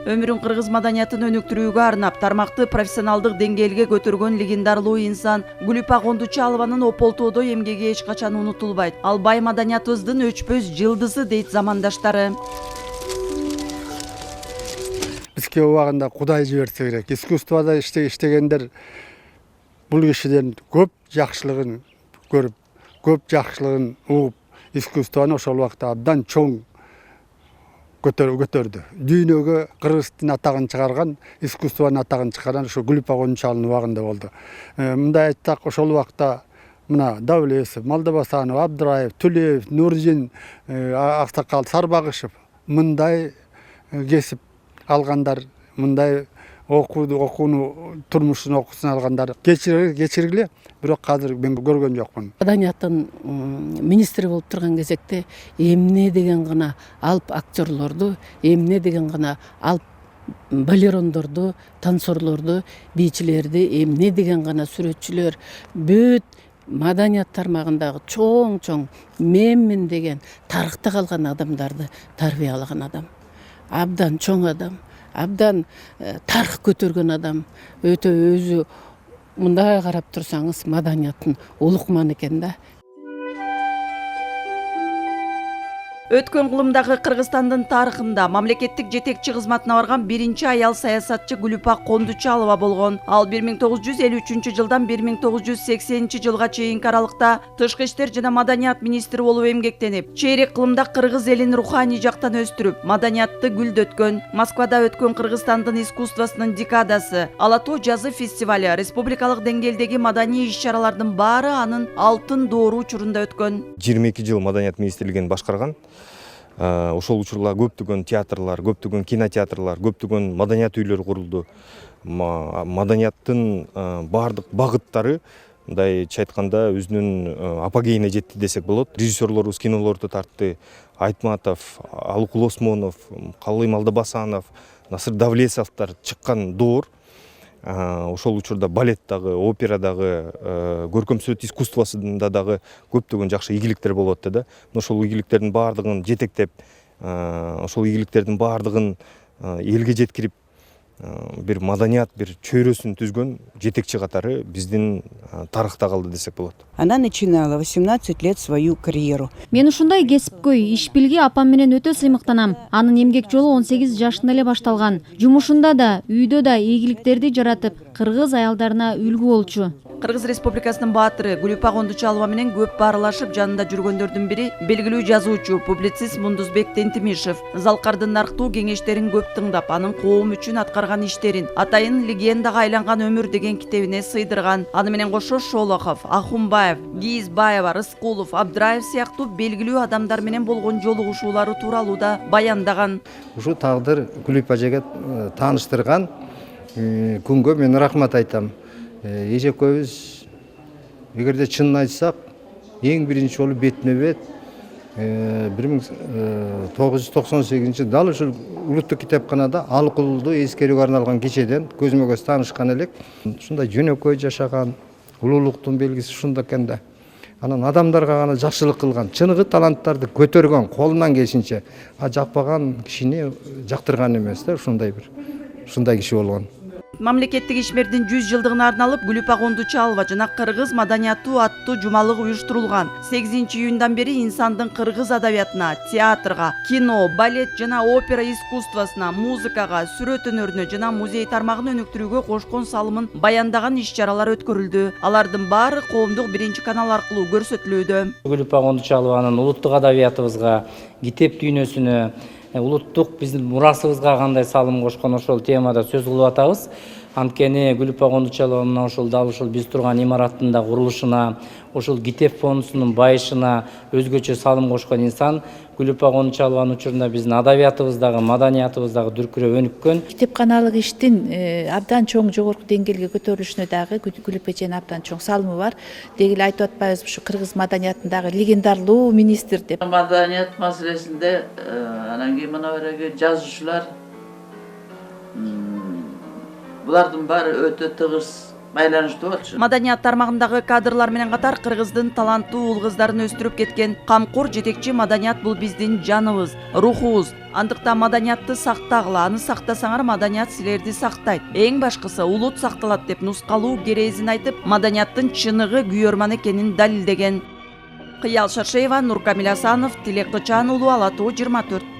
Өмүрүн кыргыз маданиятын өнүктүрүүгө арнап, тармакты профессионалдык деңгээлге көтөргөн легендарлуу инсан Гүлүпа Кондучалованын Ополтоодо эмгеги эч качан унутулбайт. Ал бай маданиятыбыздын өчпөс жылдызы дейт замандаштары. Бизге убагында Кудай жиберсе керек. Искусствода иштегендер бул кишиден көп жакшылыгын көрүп, көп жакшылыгын угуп, искусствону ошол убакта абдан чоң көтөрдү. Дүйнөгө Кыргыздын атагын чыгарган, искусствонун атагын чыгарган ошо Гүлүпа Кондучаловдун убагында болду. Мындай айтсак, ошол убакта мына Давлесов, Малдабасанов, Абдыраев, Түлеев, Нурзин, Аксакал, Сарбагышев мындай кесип алгандар, мындай окууну турмушун окуусун алгандар кечиргиле, бирок азыр мен көргөн жокмун. Маданияттын министри болуп турган кезекте эмне деген гана алып актерлорду, эмне деген гана алып балерондорду, танцорлорду, бийчилерди, эмне деген гана сүрөтчүлөр, бүт маданият тармагындагы чоң менмин деген тарыхта калган адамдарды тарбиялаган адам. Абдан чоң адам, абдан тарых көтөргөн адам, өтө өзү мындай карап турсаңыз маданияттын улукман экен да. Өткөн кылымдагы Кыргызстандын тарыхында мамлекеттик жетекчи кызматына барган биринчи аял саясатчы Гүлүпа Кондучалова болгон. Ал 1953-жылдан 1980-жылга чейинки аралыкта тышкы иштер жана маданият министри болуп эмгектенип, чейрек кылымда кыргыз элин руханий жактан өстүрүп, маданиятты гүлдөткөн. Москвада өткөн Кыргызстандын искусствосунун декадасы, Ала тоо жазы фестивали, республикалык деңгээлдеги маданий иш-чаралардын баары анын алтын доору учурунда өткөн. 22 жыл маданият министрлигин башкарган. Ошол учурда көптөгөн театрлар, көптөгөн кинотеатрлар, көптөгөн маданият үйлөрү курулду. Маданияттын бардык багыттары мындайча айтканда өзүнүн апогейине жетти десек болот. Режиссерлорубуз кинолорду тартты. Айтматов, Алыкул Осмонов, Калый Малдабасанов, Насыр Давлесовдор чыккан доор. Ошол учурда балеттагы, операдагы, көркөм сүрөт искусствосунда дагы көптөгөн жакшы ийгиликтер болуп атты да. Ошол ийгиликтердин баардыгын жетектеп, ошол ийгиликтердин баардыгын элге жеткирип, бир маданият, бир чөйрөсүн түзгөн жетекчи катары биздин тарыхта калды десек болот. Она начинала 18 лет свою карьеру. Мен ушундай кесипкөй, иш билги апам менен өтө сыймыктанам. Анын эмгек жолу 18 жашында эле башталган. Жумушунда да, үйдө да ийгиликтерди жаратып, кыргыз аялдарына үлгү болчу. Кыргыз Республикасынын баатыры Гүлүпа Кондучалова менен көп баарлашып жанында жүргөндөрдүн бири белгилүү жазуучу, публицист Мундузбек Тентимишев. Залкардын нарктуу кеңештерин көп тыңдап, анын коом үчүн аткарган иштерин атайын легендага айланган өмүр деген китебине сыйдырган. Аны менен кошо Шолохов, Ахунбаев, Гийизбаева, Рыскулов, Абдыраев сыяктуу белгилүү адамдар менен болгон жолугушуулары тууралуу да баяндаган. Ушу тагдыр Гүлүпа эжеге тааныштырган күнгө мен рахмат айтам. Эжекөбүз эгерде чынын айтсак, эң биринчи жолу бетме бет 1998 дал ушул улуттук китепканада Алыкулду эскерүүгө арналган кечеден көзмө көз таанышкан элек. Ушундай жөнөкөй жашаган, улуулуктун белгиси ушунда экен да. Анан адамдарга гана жакшылык кылган, чыныгы таланттарды көтөргөн, колунан келишинче, жакпаган кишини жактырган эмес да, ушундай киши болгон. Мамлекеттик ишмердин 100 жылдыгына арналып Гүлүпа Кондучалова жана Кыргыз маданияты аттуу жумалык уюштурулган. 8-июндан бери инсандын кыргыз адабиятына, театрга, кино, балет жана опера искусствосуна, музыкага, сүрөт өнөрүнө жана музей тармагын өнүктүрүүгө кошкон салымын баяндаган иш-чаралар өткөрүлдү. Алардын баары коомдук биринчи канал аркылуу көрсөтүлүүдө. Гүлүпа Кондучалованын улуттук адабиятыбызга, китеп дүйнөсүнө, улуттук биздин мурасыбызга кандай салым кошкон ошол темада сөз кылып атабыз. Анткени Гүлүпа Кондучалова ошол дал ушул биз турган имараттын да курулушуна, ошол китеп фондусунун байышына өзгөчө салым кошкон инсан. Гүлүпа Кондучалованын учурунда биздин адабиятыбыздагы, маданиятыбыздагы дүркүрөп өнүккөн. Китепканалык иштин абдан чоң жогорку деңгээлге көтөрүлүшүнө дагы Гүлүпа эженин абдан чоң салымы бар. Дегеле айтып атпайбызбы, ушу кыргыз маданиятындагы легендарлуу министр деп. Маданият маселесинде анан кийин мына береги жазуучулар булардын баары өтө тыгыз байланыштуу болчу. Маданият тармагындагы кадрлар менен катар кыргыздын таланттуу уул кыздарын өстүрүп кеткен камкор жетекчи маданият бул биздин жаныбыз, рухубуз. Андыктан маданиятты сактагыла, аны сактасаңар маданият силерди сактайт. Эң башкысы улут сакталат деп нускалуу керезин айтып, маданияттын чыныгы күйөрман экенин далилдеген. Кыял Шаршеева, Нуркамил Асанов, Тилек Кычан уулу, Ала Тоо 24.